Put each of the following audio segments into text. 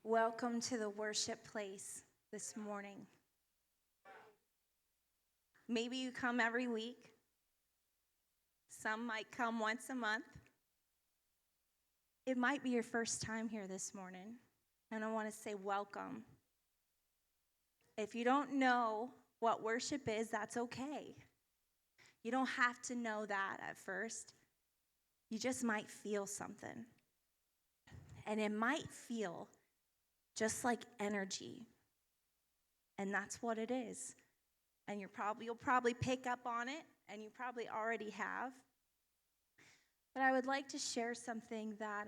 Welcome to the worship place this morning. Maybe you come every week. Some might come once a month. It might be your first time here this morning, and I want to say welcome. If you don't know what worship is, that's okay. You don't have to know that at first. You just might feel something. And it might feel just like energy. And that's what it is. And you'll probably pick up on it, and you probably already have. But I would like to share something that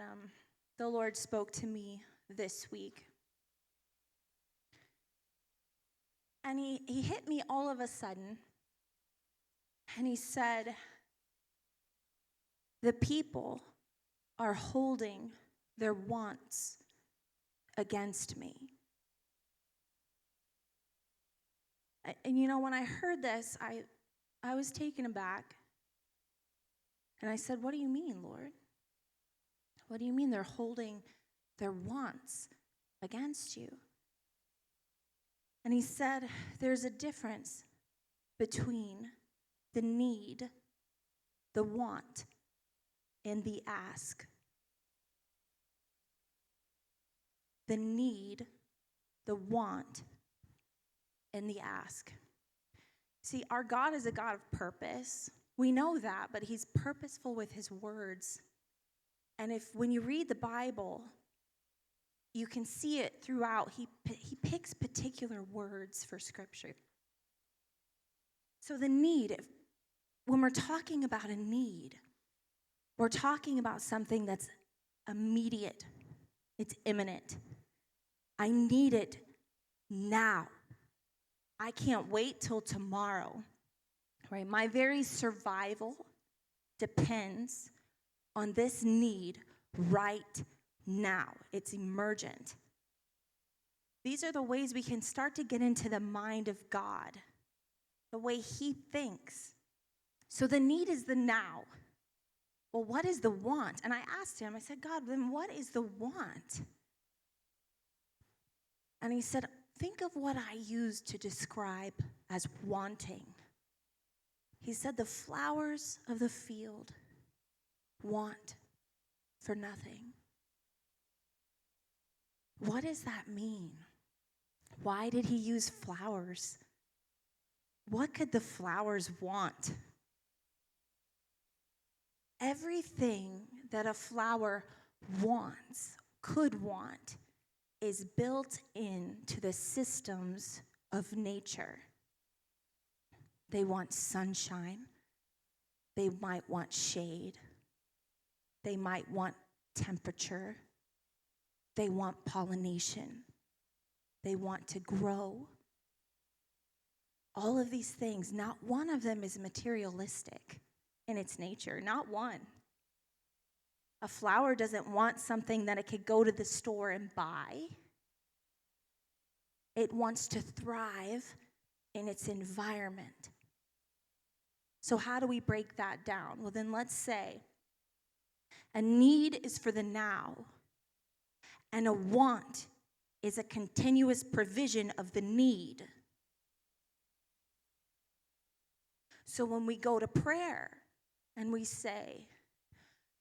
the Lord spoke to me this week. And he hit me all of a sudden, and he said, the people are holding their wants against me. And you know, when I heard this, I was taken aback. And I said, what do you mean, Lord? What do you mean they're holding their wants against you? And he said, there's a difference between the need, the want, and the ask. The need, the want, and the ask. See, our God is a God of purpose. We know that, but he's purposeful with his words. And when you read the Bible, you can see it throughout. He picks particular words for Scripture. So the need, when we're talking about a need, we're talking about something that's immediate. It's imminent. I need it now. I can't wait till tomorrow. Right? My very survival depends on this need right now. It's emergent. These are the ways we can start to get into the mind of God, the way he thinks. So the need is the now. Well, what is the want? And I asked him, I said, God, then what is the want? And he said, think of what I used to describe as wanting. He said, the flowers of the field want for nothing. What does that mean? Why did he use flowers? What could the flowers want? Everything that a flower wants, could want, is built into the systems of nature. They want sunshine. They might want shade. They might want temperature. They want pollination. They want to grow. All of these things, not one of them is materialistic in its nature, not one. A flower doesn't want something that it could go to the store and buy. It wants to thrive in its environment. So how do we break that down? Well, then let's say a need is for the now, and a want is a continuous provision of the need. So when we go to prayer and we say,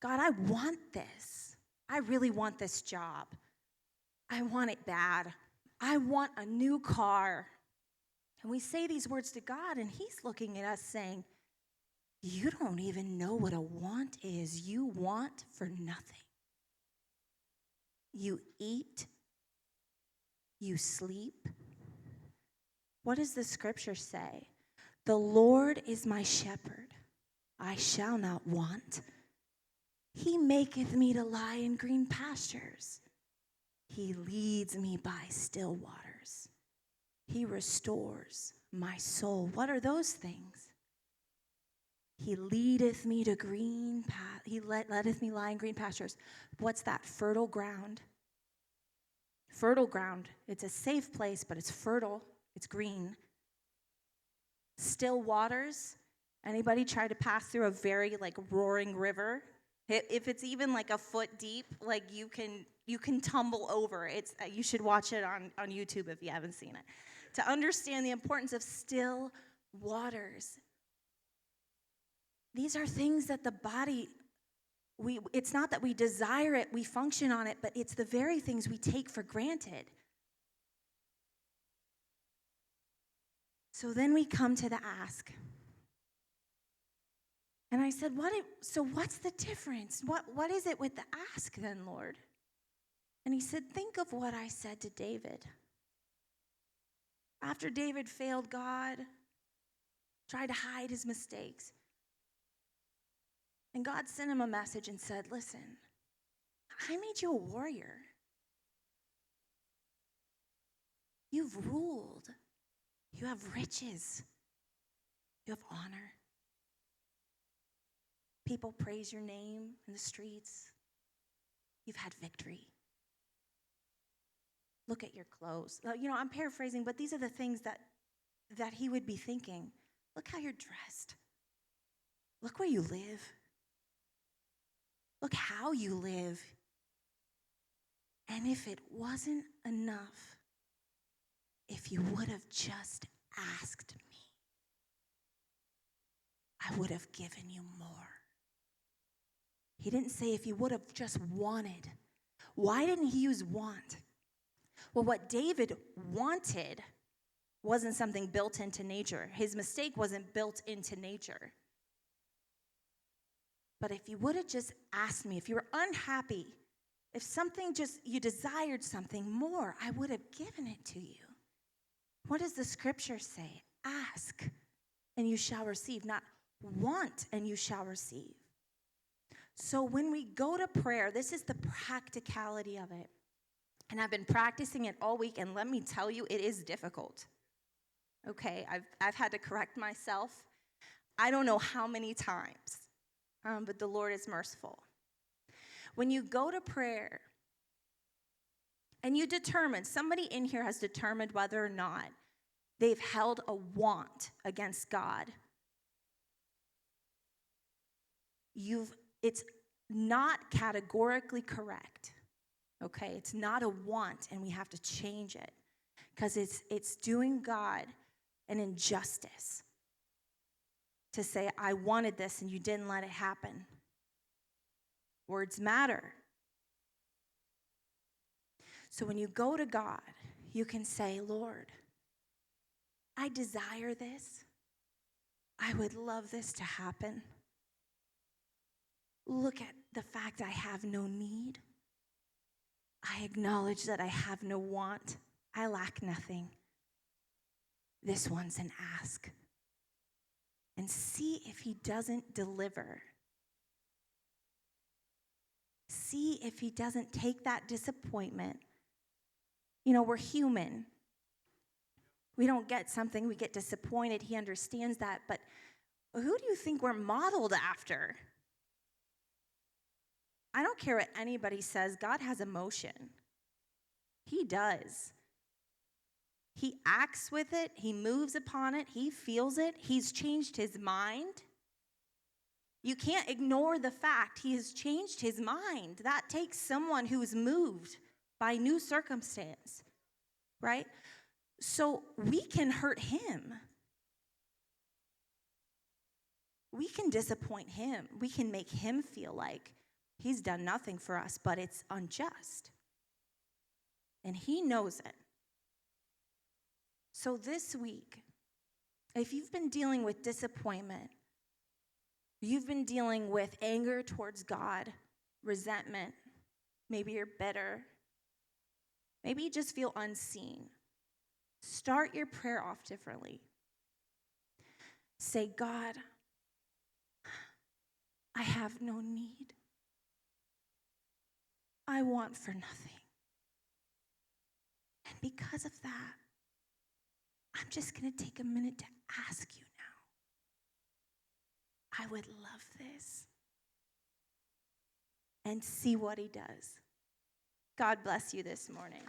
God, I want this. I really want this job. I want it bad. I want a new car. And we say these words to God, and he's looking at us saying, you don't even know what a want is. You want for nothing. You eat. You sleep. What does the scripture say? The Lord is my shepherd. I shall not want. He maketh me to lie in green pastures. He leads me by still waters. He restores my soul. What are those things? He leadeth me to green path. He letteth me lie in green pastures. What's that? Fertile ground. Fertile ground. It's a safe place, but it's fertile. It's green. Still waters. Anybody try to pass through a very roaring river? If it's even like a foot deep, like you can tumble over. You should watch it on YouTube if you haven't seen it. To understand the importance of still waters. These are things that the body, it's not that we desire it, we function on it, but it's the very things we take for granted. So then we come to the ask. And I said, so what's the difference? What is it with the ask then, Lord? And he said, think of what I said to David. After David failed God, tried to hide his mistakes, and God sent him a message and said, listen, I made you a warrior. You've ruled. You have riches. You have honor. People praise your name in the streets. You've had victory. Look at your clothes. I'm paraphrasing, but these are the things that he would be thinking. Look how you're dressed. Look where you live. Look how you live. And if it wasn't enough, if you would have just asked me, I would have given you more. He didn't say if you would have just wanted. Why didn't he use want? Well, what David wanted wasn't something built into nature. His mistake wasn't built into nature. But if you would have just asked me, if you were unhappy, if you desired something more, I would have given it to you. What does the scripture say? Ask, and you shall receive. Not want, and you shall receive. So when we go to prayer, this is the practicality of it. And I've been practicing it all week, and let me tell you, it is difficult. Okay, I've had to correct myself. I don't know how many times, but the Lord is merciful. When you go to prayer, and you determine, somebody in here has determined whether or not they've held a want against God. It's not categorically correct. Okay, it's not a want, and we have to change it because it's doing God an injustice to say, I wanted this and you didn't let it happen. Words matter. So when you go to God, you can say, Lord, I desire this. I would love this to happen. Look at the fact I have no need. I acknowledge that I have no want. I lack nothing. This one's an ask. And see if he doesn't deliver. See if he doesn't take that disappointment. We're human. We don't get something, we get disappointed. He understands that. But who do you think we're modeled after? I don't care what anybody says. God has emotion. He does. He acts with it. He moves upon it. He feels it. He's changed his mind. You can't ignore the fact he has changed his mind. That takes someone who's moved by new circumstance, right? So we can hurt him. We can disappoint him. We can make him feel like he's done nothing for us, but it's unjust. And he knows it. So this week, if you've been dealing with disappointment, you've been dealing with anger towards God, resentment, maybe you're bitter, maybe you just feel unseen, start your prayer off differently. Say, God, I have no need. I want for nothing. And because of that, I'm just going to take a minute to ask you now. I would love this. And see what he does. God bless you this morning.